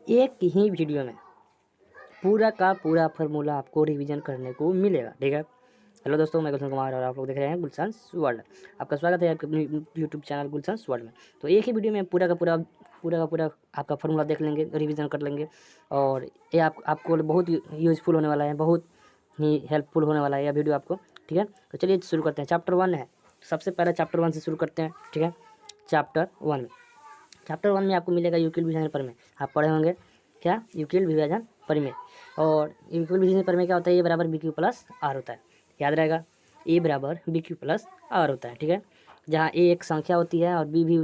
एक ही वीडियो में पूरा का पूरा फार्मूला आपको रिवीजन करने को मिलेगा। ठीक है। हेलो दोस्तों, मैं गुलशन कुमार और आप लोग देख रहे हैं गुलशंस वर्ल्ड। आपका स्वागत है आपके अपने यूट्यूब चैनल गुलशंस वर्ल्ड में। तो एक ही वीडियो में पूरा का पूरा आपका फार्मूला देख लेंगे, रिवीजन कर लेंगे और ये आपको बहुत यूज़फुल होने वाला है, बहुत ही हेल्पफुल होने वाला है यह वीडियो आपको। ठीक है। तो चलिए शुरू करते हैं। चैप्टर 1 है, सबसे पहले चैप्टर 1 से शुरू करते हैं। ठीक है। चैप्टर 1 में आपको मिलेगा यूक्लिड विभाजन प्रमेय। आप पढ़े होंगे क्या, यूक्लिड विभाजन प्रमेय। और यूक्लिड विभाजन प्रमेय क्या होता है, ए बराबर बी क्यू प्लस आर होता है। याद रहेगा, ए बराबर बी क्यू प्लस आर होता है। ठीक है। जहाँ ए एक संख्या होती है और बी भी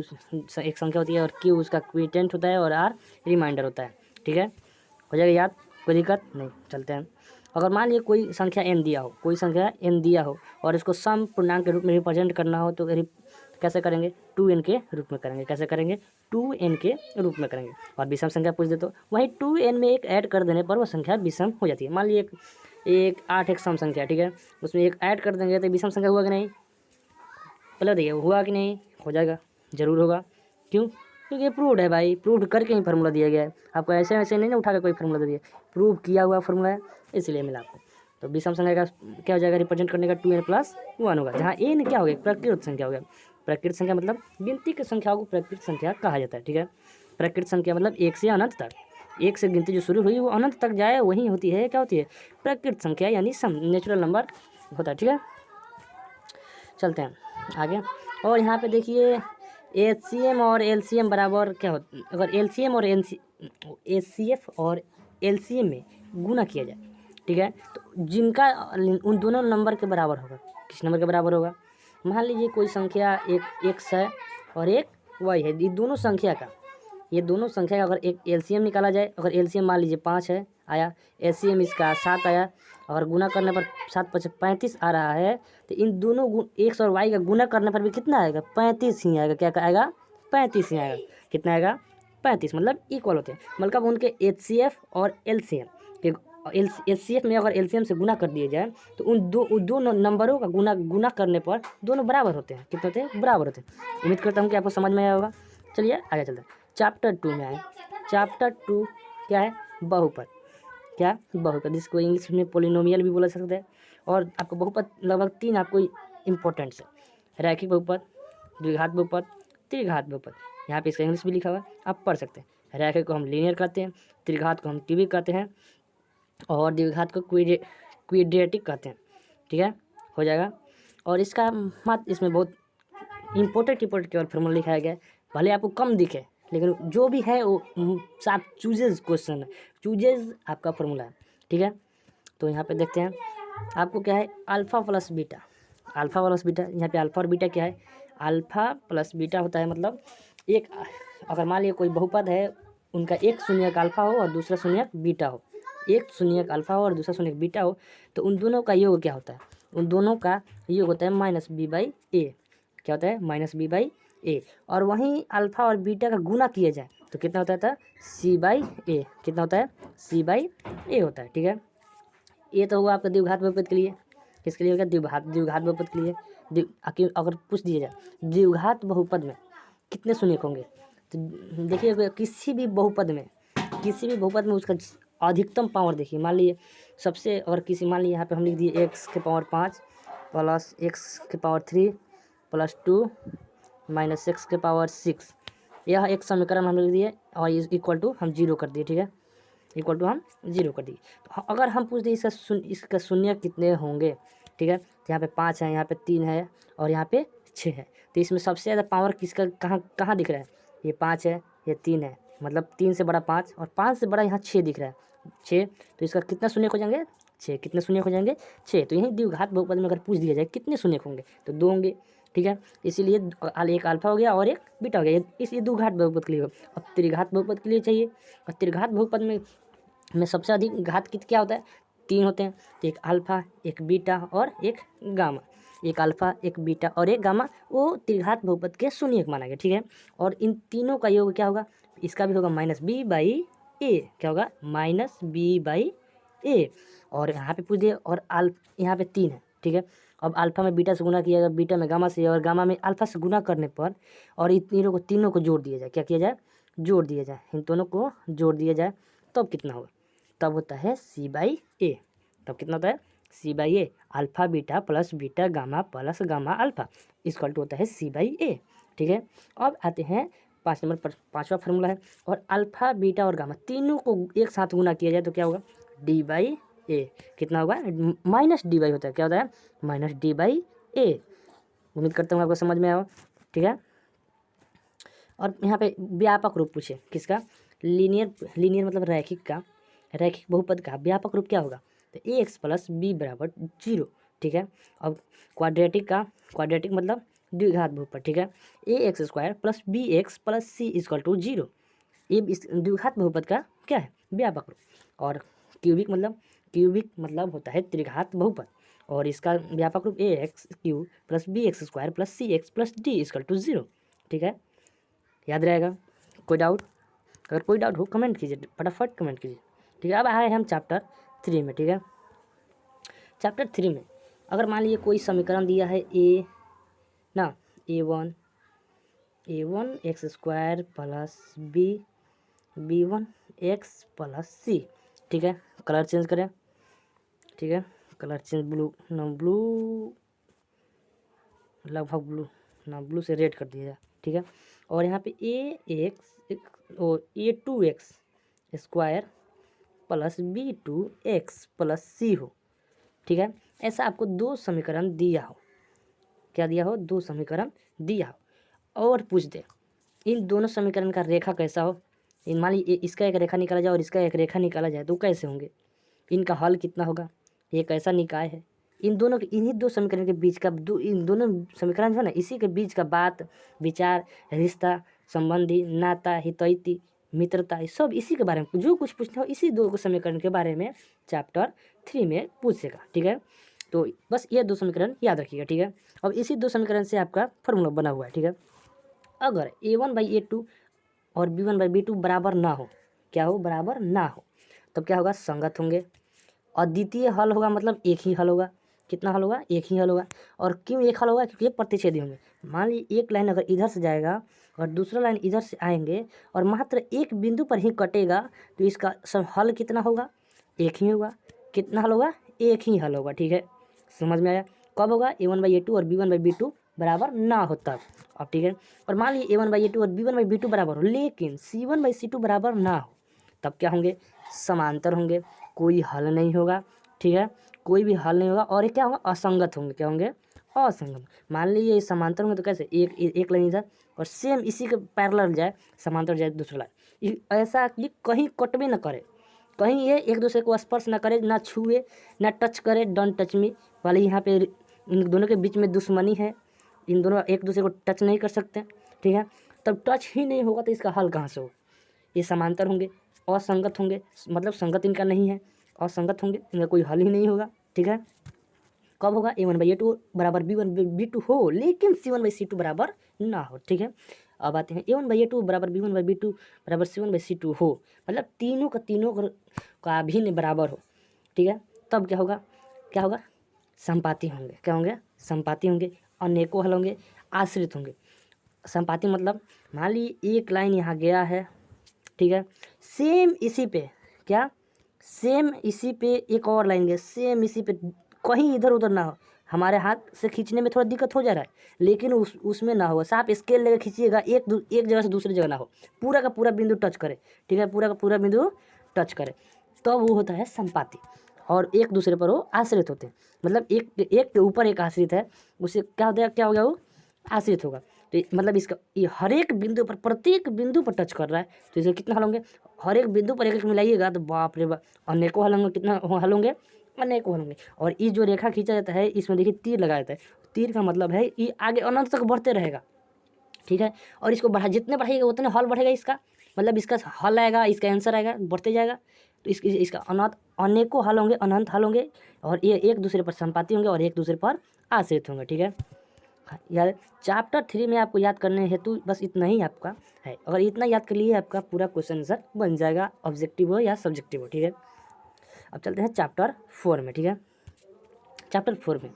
एक संख्या होती है और क्यू उसका क्विटेंट होता है और आर रिमाइंडर होता है। ठीक है। हो जाएगा याद, कोई दिक्कत नहीं। चलते हैं। अगर मान लीजिए कोई संख्या n दिया हो और इसको सम पूर्णांक के रूप में रिप्रेजेंट करना हो तो कैसे करेंगे, 2n के रूप में करेंगे। कैसे करेंगे, 2n के रूप में करेंगे। और विषम संख्या पूछ दे तो वही 2n में एक ऐड कर देने पर वो संख्या विषम हो जाती है। मान लीजिए एक 8 एक सम संख्या, ठीक है, उसमें एक ऐड कर देंगे तो विषम संख्या हुआ कि नहीं, पहले देखिए हुआ कि नहीं, हो जाएगा, जरूर होगा। क्यों, क्योंकि प्रूव्ड है भाई, प्रूव करके ही फार्मूला दिया गया है आपको। ऐसे वैसे नहीं ना उठा के कोई फार्मूला दे दिया, प्रूव किया हुआ फार्मूला है, इसलिए मिला आपको। तो विषम संख्या का क्या हो जाएगा, रिप्रेजेंट करने का 2n+1 होगा, जहाँ n क्या हो गया, प्रकृत संख्या हो गया। प्रकृत संख्या मतलब गिनती की संख्याओं को प्रकृत संख्या कहा जाता है। ठीक है। प्रकृत संख्या मतलब एक से अनंत तक, एक से गिनती जो शुरू हुई वो अनंत तक जाए वही होती है, क्या होती है, प्रकृत संख्या, यानी सम, नेचुरल नंबर होता है। ठीक है। चलते हैं आगे। और यहाँ पे देखिए HCM और LCM बराबर क्या होता है, अगर LCM और HCF और LCM में गुना किया जाए, ठीक है, तो जिनका उन दोनों नंबर के बराबर होगा, किस नंबर के बराबर होगा, मान लीजिए कोई संख्या एक x है और एक y है, ये दोनों संख्या का अगर एक LCM निकाला जाए, अगर LCM मान लीजिए 5 है आया, LCM इसका 7 आया, और गुना करने पर 7×5 = 35 आ रहा है, तो इन दोनों x और y का गुना करने पर भी कितना आएगा, 35 ही आएगा। क्या आएगा, 35 ही आएगा। कितना आएगा, 35, मतलब इक्वल होते हैं। मतलब उनके HCF और LCM के HCF में अगर LCM से गुना कर दिए जाए तो उन दोनों नंबरों का गुना करने पर दोनों बराबर होते हैं। कितने होते हैं, बराबर होते हैं। उम्मीद करता हूँ कि आपको समझ में आया होगा। चलिए आगे चलते हैं। चैप्टर 2 में आए। चैप्टर 2 क्या है, बहुपद। क्या, बहुपद, जिसको इंग्लिश में पोलिनोमियल भी बोला सकते हैं। और आपको बहुपद लगभग 3 आपको इंपॉर्टेंट है, रैखिक बहुपद, द्विघात बहुपद, त्रिघात बहुपद। यहाँ पे इसका इंग्लिश भी लिखा हुआ है, आप पढ़ सकते हैं। रैखिक को हम लीनियर कहते हैं, त्रिघात को हम क्यूबिक कहते हैं, और द्विघात को क्वाड्रेटिक कहते हैं। ठीक है, हो जाएगा। और इसका मात्र इसमें बहुत इंपॉर्टेंट केवल फार्मूला लिखाया गया है, भले आपको कम दिखे लेकिन जो भी है वो साफ चूजेज क्वेश्चन है, चूजेज आपका फार्मूला है। ठीक है। तो यहाँ पे देखते हैं आपको क्या है, अल्फ़ा प्लस बीटा। यहाँ पे अल्फ़ा और बीटा क्या है, अल्फ़ा प्लस बीटा होता है, मतलब एक, अगर मान लीजिए कोई बहुपद है, उनका एक शून्यक अल्फ़ा हो और दूसरा शून्यक बीटा हो, एक शून्यक अल्फ़ा हो और दूसरा शून्यक बीटा हो, तो उन दोनों का योग क्या होता है, उन दोनों का योग होता है -b/a। क्या होता है, -b/a। और वहीं अल्फ़ा और बीटा का गुना किया जाए तो कितना होता था, c/a। कितना होता है, c/a होता है। ठीक है। ये तो हुआ आपका द्विघात बहुपद के लिए। किसके लिए होगा, द्विघात बहुपद के लिए। अगर पूछ दिया जाए द्विघात बहुपद में कितने शून्यक होंगे, तो देखिए किसी भी बहुपद में उसका अधिकतम पावर देखिए। मान लीजिए सबसे, अगर किसी, मान लीजिए यहाँ पे हम लिख दिए x⁵ plus x⁵ plus 2 minus x⁵ यह एक समीकरण हम लिख दिए और इक्वल टू हम 0 कर दिए। ठीक है, इक्वल टू हम 0 कर दिए। तो अगर हम पूछ दिए इसका शून्य कितने होंगे, ठीक है, तो यहाँ पे 5 है, यहाँ पे 3 है और यहाँ पे 6 है, तो इसमें सबसे ज़्यादा पावर किसका कहाँ दिख रहा है, ये 5 है, ये 3 है, मतलब 3 से बड़ा 5 और 5 से बड़ा यहाँ 6 दिख रहा है, 6। तो इसका कितना शून्य हो जाएंगे, 6। कितने शून्य हो जाएंगे, 6। तो यही द्विघात बहुपद में अगर पूछ दिया जाए कितने शून्य होंगे तो 2 होंगे। ठीक है, इसीलिए एक अल्फा हो गया और एक बीटा हो गया, इसलिए द्विघात बहुपद के लिए हो। और त्रिघात बहुपद के लिए चाहिए, और त्रिघात बहुपद में सबसे अधिक घात क्या होता है, 3 होते हैं, तो एक अल्फ़ा, एक बीटा और एक गामा। एक अल्फ़ा, एक बीटा और एक गामा, वो त्रिघात बहुपद के शून्यक माना गया। ठीक है। और इन तीनों का योग क्या होगा, इसका भी होगा -b/a। क्या होगा, -b/a। और यहाँ पे पूछ दिए, और यहाँ पे 3 है। ठीक है, अब अल्फ़ा में बीटा से गुना किया जाए, बीटा में गामा से, और गामा में अल्फ़ा से गुना करने पर, और इन तीनों को जोड़ दिया जाए, क्या किया जाए, जोड़ दिया जाए, इन दोनों को जोड़ दिया जाए तब कितना होगा, तब होता है C/A। तब कितना होता है C/A, alpha beta plus beta gamma plus gamma alpha equal to होता है C/A। ठीक है, अब आते हैं 5 नंबर पर, 5वां फार्मूला है, और अल्फ़ा बीटा और गामा तीनों को एक साथ गुना किया जाए तो क्या होगा D/A। कितना होगा -D/, होता है, क्या होता है -D/A। उम्मीद करता हूँ आपको समझ में आया। ठीक है, और यहाँ पे व्यापक रूप पूछे किसका, लीनियर मतलब रैखिक का, रैखिक बहुपद का व्यापक रूप क्या होगा, तो ax + b = 0। ठीक है, अब क्वाड्रेटिक का, क्वाड्रेटिक मतलब द्विघात बहुपद। ठीक है, ax² + bx + c = 0। ये इस द्विघात बहुपद का क्या है व्यापक रूप। और क्यूबिक मतलब होता है त्रिघात बहुपद, और इसका व्यापक रूप ax³ + bx² + cx + d = 0। ठीक है, याद रहेगा। कोई डाउट, अगर कोई डाउट हो कमेंट कीजिए, फटाफट कमेंट कीजिए। ठीक है, अब आए हम चैप्टर 3 में। ठीक है, चैप्टर 3 में अगर मान लीजिए कोई समीकरण दिया है a1 x² + b1 x + c। ठीक है, कलर चेंज करें। ठीक है, कलर चेंज ब्लू लगभग ब्लू से रेड कर दिया जाए। ठीक है, और यहाँ पे a2x² + b2x + c हो। ठीक है, ऐसा आपको 2 समीकरण दिया हो, क्या दिया हो, 2 समीकरण दिया हो, और पूछ दे इन दोनों समीकरण का रेखा कैसा हो। इन मान लीजिए इसका एक रेखा निकाला जाए और इसका एक रेखा निकाला जाए तो कैसे होंगे, इनका हल कितना होगा, ये कैसा निकाय है, इन दोनों के, इन्हीं 2 समीकरण के बीच का इन दोनों समीकरण जो है ना, इसी के बीच का बात विचार, रिश्ता, संबंधी, नाता, हितैषी, मित्रता, ये सब इसी के बारे में जो कुछ पूछना हो इसी 2 समीकरण के बारे में चैप्टर 3 में पूछेगा। ठीक है, तो बस ये 2 समीकरण याद रखिएगा। ठीक है, अब इसी 2 समीकरण से आपका फॉर्मूला बना हुआ है। ठीक है, अगर a1/a2 और b1/b2 बराबर ना हो, क्या हो, बराबर ना हो, तब क्या होगा, संगत होंगे। अद्वितीय हल होगा मतलब एक ही हल होगा। कितना हल होगा, एक ही हल होगा। और क्यों एक हल होगा, क्योंकि ये प्रतिच्छेदी होंगे। मान लीजिए एक लाइन अगर इधर से जाएगा और दूसरा लाइन इधर से आएंगे और मात्र एक बिंदु पर ही कटेगा तो इसका हल कितना होगा, एक ही होगा। कितना हल होगा, एक ही हल होगा। ठीक है, समझ में आया। कब होगा, a1/a2 और b1/b2 बराबर ना हो तब। अब ठीक है, और मान लीजिए a1/a2 और b1/b2 बराबर हो लेकिन c1/c2 बराबर ना हो, तब क्या होंगे, समांतर होंगे, कोई हल नहीं होगा। ठीक है, कोई भी हल नहीं होगा, और ये क्या होगा, असंगत होंगे। क्या होंगे, असंगत। मान लीजिए ये समांतर होंगे तो कैसे, एक लाइन इधर और सेम इसी के पैरेलल जाए, समांतर जाए दूसरा लाइन, ऐसा कि कहीं कट भी ना करे, कहीं ये एक दूसरे को स्पर्श ना करे, ना छुए, ना टच करे, डोंट टच मी वाले यहाँ पे इन दोनों के बीच में दुश्मनी है, इन दोनों एक दूसरे को टच नहीं कर सकते। ठीक है, तब टच ही नहीं होगा तो इसका हल कहाँ से हो, ये समांतर होंगे, असंगत होंगे, मतलब संगत इनका नहीं है, असंगत होंगे, इनका कोई हल ही नहीं होगा। ठीक है, कब होगा, a1/a2 बराबर b1/b2 हो लेकिन c1/c2 बराबर ना हो। ठीक है, अब आते हैं a1/a2 बराबर b1/b2 बराबर c1/c2 हो, मतलब तीनों का अभिन्न बराबर हो। ठीक है, तब क्या होगा, क्या होगा, संपाती होंगे। क्या होंगे, संपाती होंगे, अनेकों हल होंगे, आश्रित होंगे। संपाती मतलब मान लीजिए एक लाइन यहाँ गया है, ठीक है, सेम इसी पे, क्या, सेम इसी पे एक और लाइन गया, सेम इसी पे, कहीं इधर उधर ना हो, हमारे हाथ से खींचने में थोड़ा दिक्कत हो जा रहा है लेकिन उसमें ना हो, आप स्केल लेकर खींचिएगा, एक जगह से दूसरी जगह ना हो, पूरा का पूरा बिंदु टच करे। ठीक है, पूरा का पूरा बिंदु टच करे, तो वो होता है संपाती, और एक दूसरे पर वो आश्रित होते हैं, मतलब एक के ऊपर एक आश्रित है, उसे क्या होता है, क्या हो गया, वो आश्रित होगा। तो मतलब इसका ये हर एक बिंदु पर, प्रत्येक बिंदु पर टच कर रहा है, तो इसमें कितना हल होंगे, हर एक बिंदु पर एक मिलाइएगा तो बाप रे बाप अनेकों हल होंगे। कितना हल होंगे, अनेकों हल होंगे। और ये जो रेखा खींचा जाता है इसमें देखिए तीर लगाया जाता है, तीर का मतलब है ये आगे अनंत तक बढ़ते रहेगा। ठीक है, और इसको जितने बढ़ाइएगा उतने हल बढ़ेगा इसका, मतलब इसका हल आएगा, इसका आंसर आएगा, बढ़ते जाएगा। तो इसका अनंत अनेकों हल होंगे, अनंत हल होंगे, और ये एक दूसरे पर संपाती होंगे और एक दूसरे पर आश्रित होंगे। ठीक है, यार चैप्टर 3 में आपको याद करने हेतु बस इतना ही आपका है, अगर इतना याद कर लिए आपका पूरा क्वेश्चन आंसर बन जाएगा, ऑब्जेक्टिव हो या सब्जेक्टिव हो। ठीक है, अब चलते हैं चैप्टर 4 में। ठीक है, चैप्टर 4 में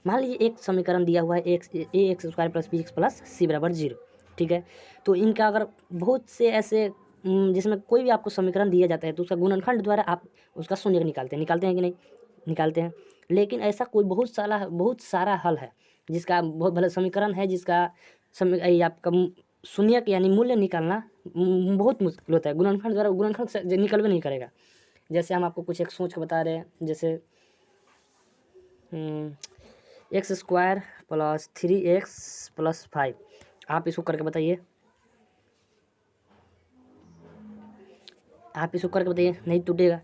मान लीजिए एक समीकरण दिया हुआ है ax² + bx + c = 0। ठीक ठीक है। तो इनका अगर बहुत से ऐसे जिसमें कोई भी आपको समीकरण दिया जाता है तो उसका गुणनखंड द्वारा आप उसका शून्य निकालते हैं कि नहीं, निकालते हैं। लेकिन ऐसा कोई बहुत सारा हल है जिसका बहुत भला समीकरण है, जिसका आपका शून्य यानी मूल्य निकालना बहुत मुश्किल होता है। गुणनखंड द्वारा गुणनखंड से निकल भी नहीं करेगा। जैसे हम आपको कुछ एक सोच के बता रहे हैं, जैसे x square plus 3x plus 5, आप इसको करके बताइए, नहीं टूटेगा।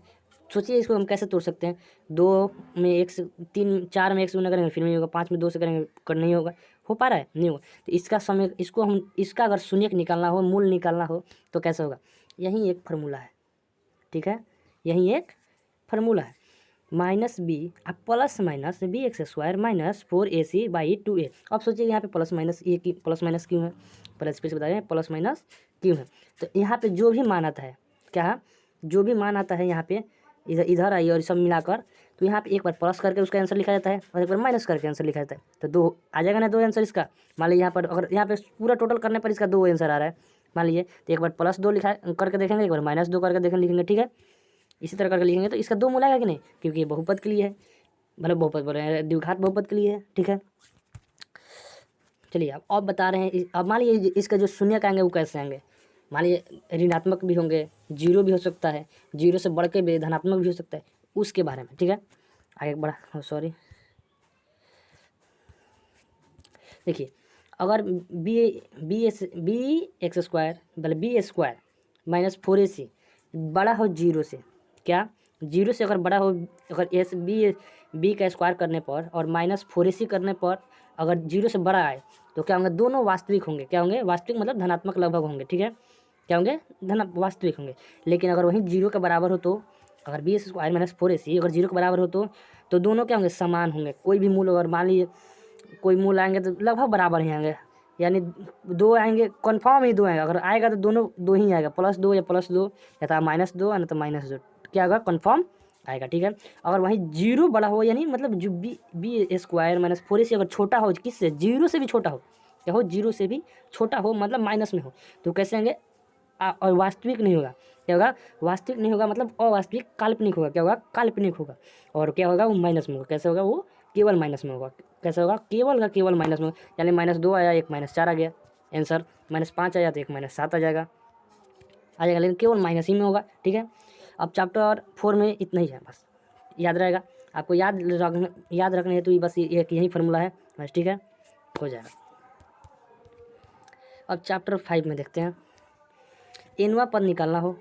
सोचिए इसको हम कैसे तोड़ सकते हैं। 2 में 1 से 3 4 में 1 से गुना करेंगे फिर नहीं होगा, 5 में 2 से करेंगे कर नहीं होगा, हो पा रहा है, नहीं होगा। तो इसका समय इसका अगर शून्य निकालना हो, मूल निकालना हो तो कैसे होगा। यही एक फार्मूला है, ठीक है, यही एक फार्मूला है। माइनस बी अब plus minus B x square minus 4ac/2a। अब सोचिए यहाँ पे प्लस माइनस क्यों है, पहले स्पेस बता रहे हैं प्लस माइनस क्यों है। तो यहाँ पे जो भी मान आता है, क्या जो भी मान आता है यहाँ पे इधर आइए और सब मिलाकर, तो यहाँ पे एक बार प्लस करके उसका आंसर लिखा जाता है और एक बार माइनस करके आंसर लिखा जाता है। तो 2 आ जाएगा ना, 2 आंसर इसका। मान लीजिए यहाँ पर अगर यहाँ पे पूरा टोटल करने पर इसका 2 आंसर आ रहा है मान लीजिए, तो एक बार +2 लिखा करके देखेंगे, एक बार -2 करके लिखेंगे, ठीक है। इसी तरह करके लिखेंगे तो इसका 2 मूल आएगा कि नहीं, क्योंकि ये बहुपद के लिए है, मतलब बहुपद बोल रहे हैं, द्विघात बहुपद के लिए है, ठीक है। चलिए अब बता रहे हैं, अब मान लीजिए इसका जो शून्य आएंगे वो कैसे आएंगे। मान लीजिए ऋणात्मक भी होंगे, 0 भी हो सकता है, 0 से बढ़ के भी धनात्मक भी हो सकता है, उसके बारे में, ठीक है। आगे बढ़ा, सॉरी, देखिए अगर बी एक्स स्क्वायर मतलब बी स्क्वायर माइनस 4ac बड़ा हो 0 से, क्या 0 से अगर बड़ा हो, अगर एस बी का स्क्वायर करने पर और -4ac करने पर अगर 0 से बड़ा आए तो क्या होंगे, दोनों वास्तविक होंगे। क्या होंगे, वास्तविक मतलब धनात्मक लगभग होंगे, ठीक है, क्या होंगे, वास्तविक होंगे। लेकिन अगर वहीं 0 के बराबर हो तो, अगर बी स्क्वायर -4ac अगर 0 के बराबर हो तो दोनों क्या होंगे, समान होंगे। कोई भी मूल अगर मान लीजिए कोई मूल आएंगे तो लगभग बराबर ही आएंगे, यानी 2 आएंगे, कन्फर्म ही 2 आएगा। अगर आएगा तो दोनों 2 ही आएगा, +2 या +2 या तो -2 या तो -2, क्या होगा, कन्फर्म आएगा, ठीक है। अगर वहीं 0 बड़ा हो, यानी मतलब जो बी स्क्वायर -4ac अगर छोटा हो, किससे, 0 से भी छोटा हो, क्या हो, 0 से भी छोटा हो, मतलब माइनस में हो, तो कैसे आएंगे, और वास्तविक नहीं होगा, क्या होगा, वास्तविक नहीं होगा, मतलब अवास्तविक, काल्पनिक होगा, क्या होगा, काल्पनिक होगा। और क्या होगा, वो माइनस में होगा, कैसे होगा, वो केवल माइनस में होगा, कैसे होगा, केवल माइनस में, यानी -2 आया, एक -4 आ गया आंसर, -5 आया तो एक -7 आ जाएगा, लेकिन केवल माइनस ही में होगा, ठीक है। अब चैप्टर 4 में इतना ही है, बस याद रहेगा आपको, याद रखने है तो बस यही फार्मूला है बस, ठीक है, हो जाएगा। अब चैप्टर 5 में देखते हैं, एनवा पद निकालना हो,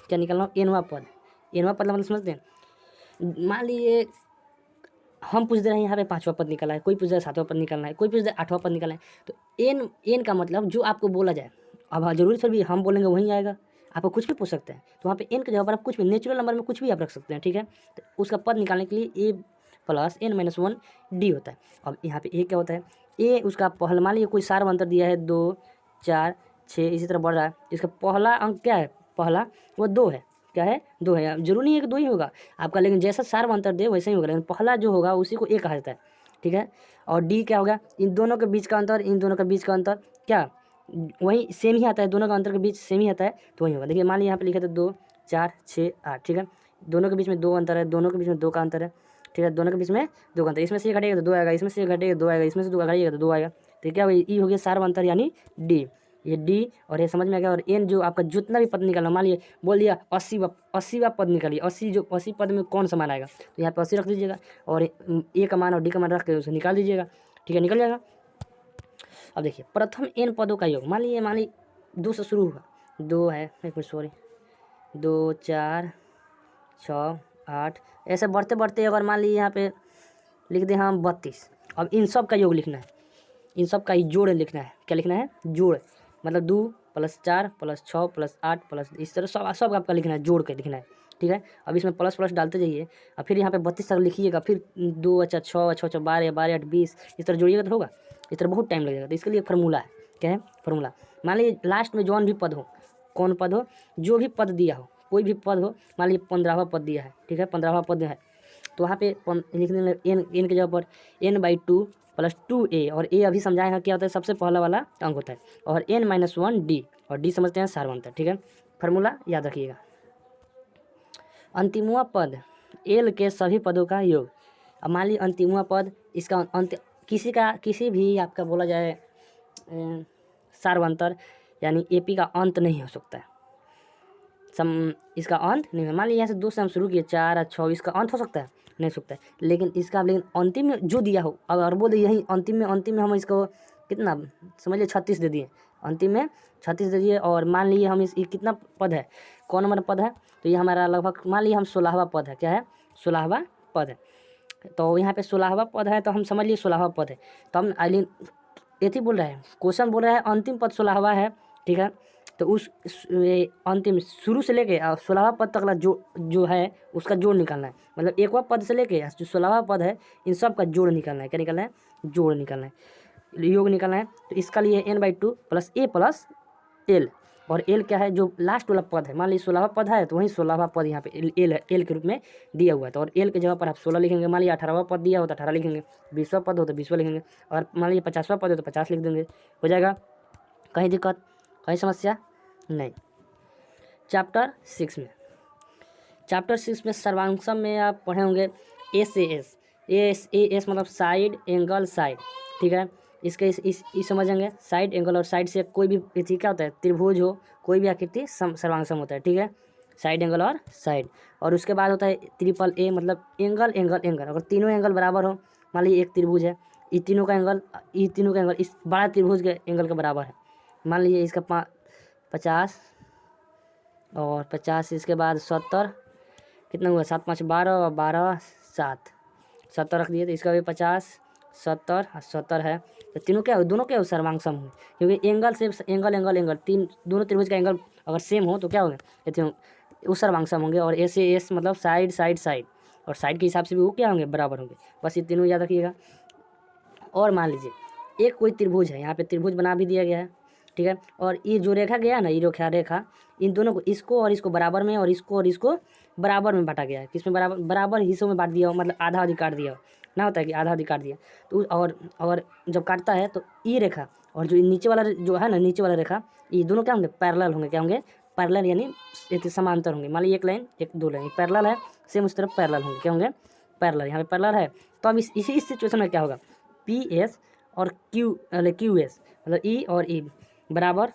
क्या निकालना हो, एनवा पद मतलब समझते हैं। मान लीजिए हम पूछ दे रहे हैं यहाँ पे 5वां पद निकाला है, कोई पूछ रहा है 7वां पद निकालना है, कोई पूछ रहा है 8वां पद निकालना है। तो एन का मतलब जो आपको बोला जाए, अब जरूरी सर भी हम बोलेंगे वहीं आएगा, आपको कुछ भी पूछ सकते हैं, तो वहाँ पे एन के जगह पर आप कुछ भी नेचुरल नंबर में कुछ भी आप रख सकते हैं, ठीक है। तो उसका पद निकालने के लिए a + n-1 d होता है। अब यहाँ पे a क्या होता है, a उसका पहला, मान लीजिए कोई सार्व अंतर दिया है 2 4 6 इसी तरह बढ़ रहा है, इसका पहला अंक क्या है, पहला वो 2 है, क्या है, 2 है। जरूरी नहीं है कि 2 ही होगा आपका, लेकिन जैसा सार्व अंतर दे वैसे ही होगा, लेकिन पहला जो होगा उसी को a कहा जाता है, ठीक है। और d क्या होगा, इन दोनों के बीच का अंतर, इन दोनों के बीच का अंतर क्या वही सेम ही आता है, दोनों का अंतर के बीच सेम ही आता है, तो वही होगा। देखिए मान लीजिए यहाँ पे लिखे थे 2 4 6 8, ठीक है, दोनों के बीच में 2 अंतर है, दोनों के बीच में 2 का अंतर है, ठीक है, दोनों के बीच में 2 का अंतर, इसमें से 1 घटेगा तो 2 आएगा, इसमें से 1 घटेगा 2 आएगा, इसमें से 2 घटेगा तो 2 आएगा, तो क्या हुआ, ई हो गया सार्व अंतर यानी डी, ये डी, और ये समझ में आ गया। और एन जो आपका जितना भी पद निकालना, मान लीजिए बोल दिया 80वां पद निकालिए, 80 पद में कौन सा मान आएगा, तो यहाँ पे 80 रख दीजिएगा और ए का मान और डी का मान रख के उसे निकाल दीजिएगा, ठीक है, निकल जाएगा। अब देखिए प्रथम एन पदों का योग, मान लीजिए 2 से शुरू हुआ, 2 है, एक मिनट सॉरी, 2 4 6 8 ऐसे बढ़ते बढ़ते अगर मान लीजिए यहाँ पे लिख दें हम 32। अब इन सब का योग लिखना है, इन सब का जोड़ लिखना है, क्या लिखना है, जोड़, मतलब 2 + 4 + 6 + 8 प्लस इस तरह सब आपका लिखना है, जोड़ के लिखना है, ठीक है। अब इसमें प्लस डालते जाइए, और फिर यहाँ पे 32 तक लिखिएगा, फिर 2 अच्छा 6 6 12 12 8 20 इस तरह जोड़िएगा तो होगा, इस तरह बहुत टाइम लगेगा। तो इसके लिए फार्मूला है, क्या है, फार्मूला। मान लीजिए लास्ट में जौन भी पद हो, कौन पद हो, जो भी पद दिया हो, कोई भी पद हो, मान लीजिए 15वां पद दिया है, ठीक है, 15वां पद है, तो वहाँ पे लिख देंगे एन के जगह पर n/2 प्लस 2a, और a अभी समझाएगा क्या होता है, सबसे पहला वाला अंक होता है, और n-1d, और d समझते हैं सारवंतर, ठीक है। फार्मूला याद रखिएगा। अंतिमवा पद l के सभी पदों का योग। अब मान लीजिए अंतिमवा पद, इसका अंत किसी भी आपका बोला जाए सारवंतर यानी एपी का अंत नहीं हो सकता है, इसका अंत नहीं है। मान लीजिए यहाँ से 2 से हम शुरू किए 4 और 6, इसका अंत हो सकता है, नहीं सकता है। लेकिन अंतिम में जो दिया हो, अगर बोल दे यही अंतिम में हम इसको कितना समझ लिए 36 दे दिए, अंतिम में 36 दे दिए, और मान लीजिए हम ये कितना पद है, कौन नंबर पद है, तो ये हमारा लगभग मान लीजिए हम 16वां पद है, क्या है 16वां पद है। तो यहाँ पे 16वां पद है, तो हम समझ लिए 16वां पद है। तो हम ये बोल रहा है, क्वेश्चन बोल रहा है अंतिम पद 16वां है, ठीक है। तो उस अंतिम शुरू से लेके 16वां पद तक जो है उसका जोड़ निकालना है, मतलब 1वां पद से लेके जो 16वां पद है इन सब का जोड़ निकालना है। क्या निकालना है? जोड़ निकालना है, योग निकालना है। तो इसका लिए n/2 plus a plus l, और l क्या है, जो लास्ट वाला पद है। मान लीजिए 16वां पद है, तो वहीं 16वां पद यहाँ पे l है, l के रूप में दिया हुआ है। तो और l के जगह पर आप 16 लिखेंगे। मान लीजिए 18वां पद दिया हो तो 18 लिखेंगे, 20वां पद हो तो 20वां लिखेंगे, और मान लीजिए 50वां पद हो तो 50 लिख देंगे, हो जाएगा। कहीं दिक्कत, कहीं समस्या नहीं। चैप्टर 6 में सर्वांशम में आप पढ़े होंगे एस मतलब साइड एंगल साइड, ठीक है। इसके इस समझेंगे, साइड एंगल, और साइड से कोई भी इसी क्या होता है, त्रिभुज हो, कोई भी आकृति सर्वांशम होता है, ठीक है। साइड एंगल और साइड, और उसके बाद होता है ट्रिपल ए, मतलब एंगल एंगल एंगल। अगर तीनों एंगल बराबर हो, मान लीजिए एक त्रिभुज है, ये तीनों का एंगल इस बड़ा त्रिभुज के एंगल के बराबर है। मान लीजिए इसका 50 और 50, इसके बाद 70, कितना हुआ 7 5 12 और 12 7, 70 रख दिए। तो इसका भी 50 70 और 70 है। तो तीनों क्या हो, दोनों क्या हो, सर्वांशम हो, क्योंकि एंगल से एंगल तीन दोनों त्रिभुज का एंगल अगर सेम हो तो क्या होंगे, वो सर्वांशम होंगे। और एस मतलब साइड साइड साइड, और साइड के हिसाब से भी वो क्या होंगे, बराबर होंगे। बस ये तीनों याद रखिएगा। और मान लीजिए एक कोई त्रिभुज है, यहाँ पे त्रिभुज बना भी दिया गया है, ठीक है। और ये जो रेखा गया ना, ये रेखा इन दोनों को, इसको और इसको बराबर में, और इसको बराबर में बांटा गया है। किसमें बराबर हिस्सों में बांट दिया हो, मतलब आधा आधी काट दिया हो ना, होता है कि आधा आधी काट दिया। तो और जब काटता है तो ये रेखा और जो नीचे वाला जो है ना, नीचे वाला रेखा, ये दोनों क्या होंगे, पैरेलल होंगे। क्या होंगे? पैरेलल, यानी एक समांतर होंगे। मान लीजिए एक लाइन एक दो लाइन पैरेलल है, सेम उस तरफ पैरेलल होंगे। क्या होंगे? पैरेलल। यहाँ पे पैरेलल है, तो अब इसी सिचुएशन में क्या होगा, PS और QS मतलब E और E बराबर,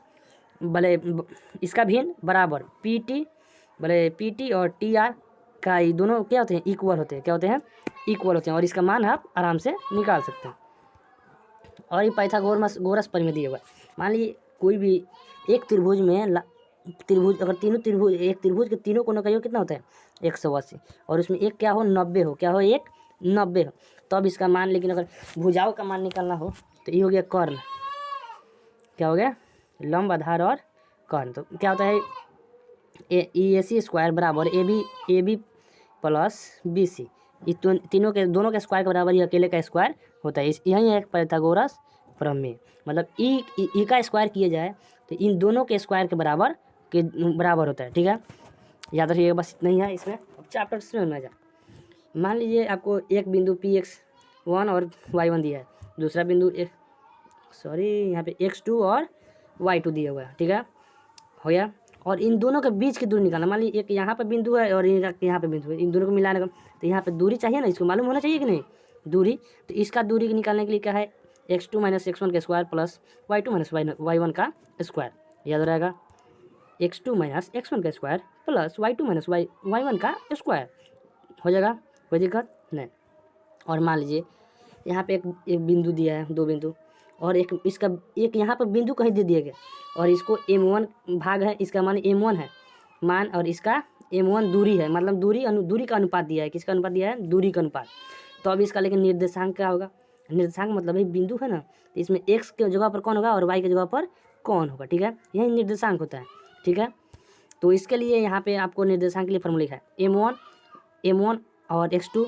भले इसका भिन्न बराबर PT और TR का, ये दोनों क्या होते हैं, इक्वल होते हैं। क्या होते हैं? इक्वल होते हैं। और इसका मान आप आराम से निकाल सकते हैं। और ये पाइथागोरस परिमेय दिया हुआ है। मान लीजिए कोई भी एक त्रिभुज में त्रिभुज, अगर तीनों त्रिभुज, एक त्रिभुज के तीनों कोनों का योग कितना होता है, 180, और उसमें एक क्या हो, 90 हो। क्या हो? एक 90 हो। तो अब इसका मान, लेकिन अगर भुजाओं का मान निकालना हो तो ये हो गया कर्ण। क्या हो गया? लंब, आधार और कर्ण। तो क्या होता है, EAC स्क्वायर बराबर AB प्लस BC, ये दोनों के स्क्वायर के बराबर ये अकेले का स्क्वायर होता है। यही है एक पाइथागोरस प्रमेय। मतलब ई का स्क्वायर किया जाए तो इन दोनों के स्क्वायर के बराबर होता है, ठीक है। याद रखिएगा, बस इतना ही है इसमें। अब चैप्टर में ना जाए। मान लीजिए आपको एक बिंदु PX1 और Y1 दिया है, दूसरा बिंदु यहाँ पे X2 और Y2 दिया हुआ है, ठीक है, हो गया। और इन दोनों के बीच की दूरी निकालना। मान लीजिए एक यहाँ पे बिंदु है और यहाँ पे बिंदु है, इन दोनों को मिलाने का, तो यहाँ पे दूरी चाहिए ना, इसको मालूम होना चाहिए कि नहीं, दूरी। तो इसका दूरी निकालने के लिए क्या है, X2 - X1 का स्क्वायर प्लस Y2 - Y1 का स्क्वायर। याद रहेगा, X2 - X1 का स्क्वायर प्लस Y2 - Y1 का स्क्वायर, हो जाएगा, कोई दिक्कत नहीं। और मान लीजिए यहाँ पे एक बिंदु दिया है, दो बिंदु, और एक यहाँ पर बिंदु कहीं दे दिया गया, और इसको M1 भाग है, इसका मान M1 है मान, और इसका M1 दूरी है, मतलब दूरी का अनुपात दिया है। किसका अनुपात दिया है? दूरी का अनुपात। तो अब इसका लेकिन निर्देशांक क्या होगा, निर्देशांक मतलब ये बिंदु है ना, तो इसमें X के जगह पर कौन होगा और Y की जगह पर कौन होगा, ठीक है, यही निर्देशांक होता है, ठीक है। तो इसके लिए यहाँ पे आपको निर्देशांक के लिए फॉर्मूला लिखा है M1 और X2,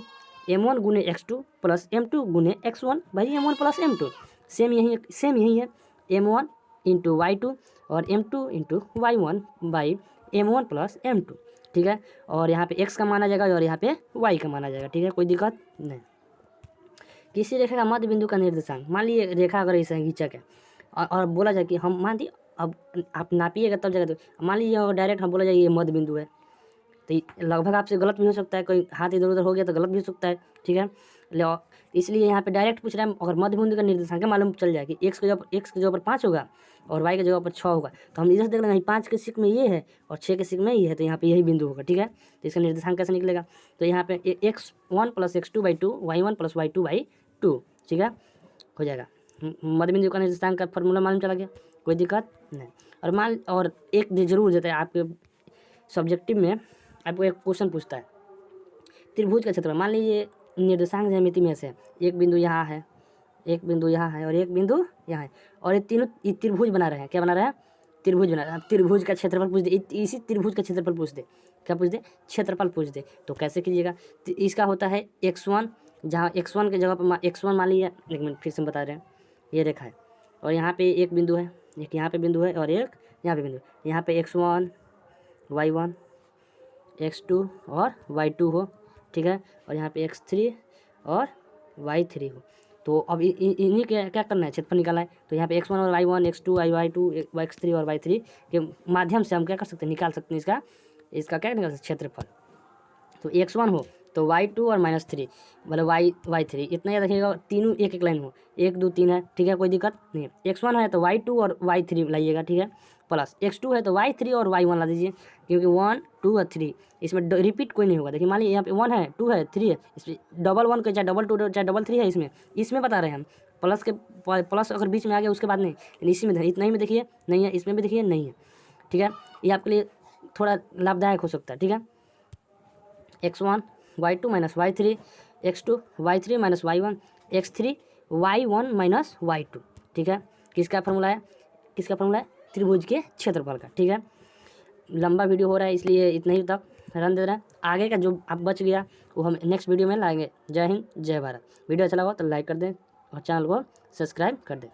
M1 गुने X2 प्लस M2 गुने X1, भाई M1 प्लस M2 सेम यही है M1 इंटू Y2 और M2 into Y1 by M1 plus M2, ठीक है। और यहाँ पे X का माना जाएगा और यहाँ पे Y का माना जाएगा, ठीक है, कोई दिक्कत नहीं। किसी रेखा का मध्य बिंदु का निर्देशांक, मान लीजिए रेखा अगर ऐसा खींचा है और बोला जाए कि हम मान दी, अब आप नापिएगा तब जगह, तो मान लीजिए अगर डायरेक्ट हम बोला जाए ये मध्य बिंदु है, तो लगभग आपसे गलत भी हो सकता है, कोई हाथ इधर उधर हो गया तो गलत भी हो सकता है, ठीक है। इसलिए यहाँ पे डायरेक्ट पूछ रहा है, अगर मध्य बिंदु का निर्देशांक मालूम चल जाए कि x के जगह पर 5 होगा और y के जगह पर 6 होगा, तो हम इधर से देख लेंगे 5 के सिक में ये है और 6 के सिक में ये है, तो यहाँ पे यही बिंदु होगा, ठीक है। तो इसका निर्देशांक कैसे निकलेगा, तो यहाँ पे x1 + x2/2 y1 + y2/2, ठीक है, हो जाएगा। मध्य बिंदु का निर्देशांक का फॉर्मूला मालूम चला गया, कोई दिक्कत नहीं। और एक जरूर देता है आपके सब्जेक्टिव में, आपको एक क्वेश्चन पूछता है त्रिभुज का क्षेत्रफल, मान लीजिए निर्देशांक ज्यामिति में से एक बिंदु यहाँ है, एक बिंदु यहाँ है और एक बिंदु यहाँ है, और ये तीनों त्रिभुज बना रहे हैं, क्या बना रहे हैं, त्रिभुज बना रहे हैं। त्रिभुज का क्षेत्रफल पूछ दे, इसी त्रिभुज का क्षेत्रफल पूछ दे, क्या पूछ दे, क्षेत्रफल पूछ दे, तो कैसे कीजिएगा, तो इसका होता है x1, जहाँ x1 के जगह पर x1 मान लीजिए, एक मिनट फिर से हम बता रहे हैं, ये रेखा है और यहाँ पे एक बिंदु है, एक यहाँ पे बिंदु है और एक यहाँ पे बिंदु है, यहाँ पे x1 y1 x2 और y2 हो, ठीक है, और यहाँ पे x3 और y3 हो। तो अब इन्हीं के क्या करना है, क्षेत्रफल निकालना है, तो यहाँ पे x1 और y1 x2 y2 x3 और y3 के माध्यम से हम क्या कर सकते हैं, निकाल सकते हैं इसका क्या निकाल सकते हैं, क्षेत्रफल। तो x1 हो तो y2 और -3 मतलब y3 इतना याद रखिएगा, तीनों एक एक लाइन हो, 1 2 3 है, ठीक है, कोई दिक्कत नहीं है। x1 है तो y2 और y3 लाइएगा, ठीक है, प्लस x2 है तो y3 और y1 ला दीजिए, क्योंकि 1 2 और 3 इसमें रिपीट कोई नहीं होगा। देखिए मान लीजिए यहाँ पे 1 है 2 है 3 है, इसमें डबल 1 चाहे डबल 2 चाहे डबल 3 है, इसमें बता रहे हैं हम, प्लस अगर बीच में आ गया उसके बाद नहीं, लेकिन इसी में इतना ही में देखिए नहीं है, इसमें भी देखिए नहीं है, ठीक है। ये आपके लिए थोड़ा लाभदायक हो सकता है, ठीक है। x1 y2 - y3 x2 y3 - y1 x3 y1 - y2, ठीक है। किसका फॉर्मूला है, त्रिभुज के क्षेत्रफल का, ठीक है। लंबा वीडियो हो रहा है इसलिए इतना ही तक रन दे रहा है, आगे का जो आप बच गया वो हम नेक्स्ट वीडियो में लाएंगे। जय हिंद जय भारत। वीडियो अच्छा लगा तो लाइक कर दें और चैनल को सब्सक्राइब कर दें।